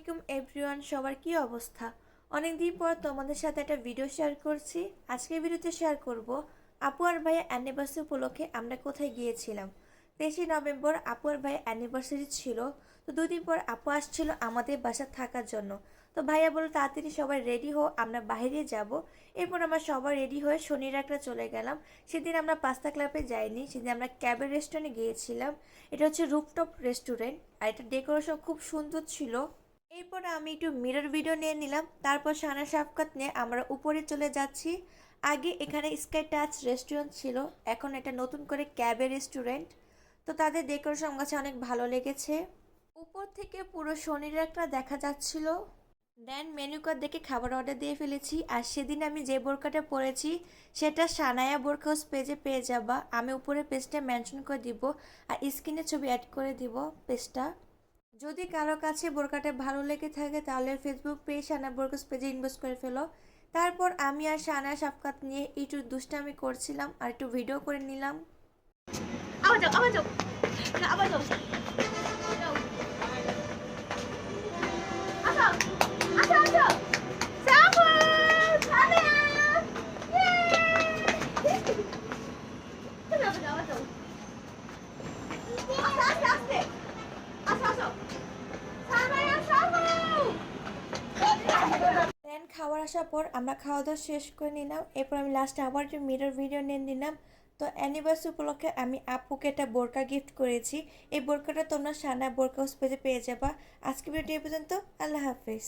আলাইকুম এভরিওয়ান, সবার কি অবস্থা? অনেক দিন পর তোমাদের সাথে একটা ভিডিও শেয়ার করছি। আজকের ভিডিওতে শেয়ার করব আপু আর ভাইয়ের অ্যানিভার্সারি উপলক্ষে আমরা কোথায় গিয়েছিলাম। 23 নভেম্বর আপু আর ভাইয়ের অ্যানিভার্সারি ছিল। তো 2 দিন পর আপু আসছিল আমাদের বাসা থাকার জন্য। তো ভাইয়া বলল তাড়াতাড়ি সবাই রেডি হো, আমরা বাইরে যাব। এরপর আমরা সবাই রেডি হয়ে শনিরাকড়া চলে গেলাম। সেদিন আমরা পাস্তা ক্লাবে যাইনি, সেদিন আমরা ক্যাবের রেস্টুরেন্টে গিয়েছিলাম। এটা হচ্ছে রুফটপ রেস্টুরেন্ট আর এটা ডেকোরেশন খুব সুন্দর ছিল। এরপর আমি একটু মিরর ভিডিও নিয়ে নিলাম, তারপর শানা শাফকাত নিয়ে আমরা উপরে চলে যাচ্ছি। আগে এখানে স্কাই টাচ রেস্টুরেন্ট ছিল, এখন এটা নতুন করে ক্যাবে রেস্টুরেন্ট। তো তাদের ডেকোরেশন আমার কাছে অনেক ভালো লেগেছে। উপর থেকে পুরো শনিরাকড়া দেখা যাচ্ছিল। দেন মেনু কার্ড দেখে খাবার অর্ডার দিয়ে ফেলেছি। আর সেদিন আমি যে বোরকাটা পরেছি সেটা সানায়া বোরকা হাউস পেজে পেয়ে যাবা। আমি উপরে পেজটা মেনশন করে দিব আর স্ক্রিনে ছবি অ্যাড করে দিব পেজটা। যদি কারো কাছে বোরকাটা ভালো লেগে থাকে তাহলে ফেসবুক পেজ সানা বোরকাস পেজে ইনভেস্ট করে ফেলো। তারপর আমি আর সানা সাফকাত নিয়ে একটু দুষ্টামি করছিলাম আর একটু ভিডিও করে নিলাম। আবার যাও আবার যাও না আবার যাও যাও আসো আসো আসো সাবু সাবিয়া তুমি আবার যাও আবার যাও আস্তে আস্তে আস্তে আসো আসো সাবিয়া সাবু দেন খাবার আসার পর আমরা খাওয়া দাওয়া শেষ করে নিলাম। এরপর আমি লাস্টে আবার একটু মিরর ভিডিও নিয়ে নিলাম। তো অ্যানিভার্সারি উপলক্ষে আমি আপুকে একটা বোরকা গিফট করেছি। এই বোরকাটা তোমরা সানা বোরকা হাউস পেজে পেয়ে যাবা। আজকে ভিডিও এই পর্যন্ত। আল্লাহ হাফিজ।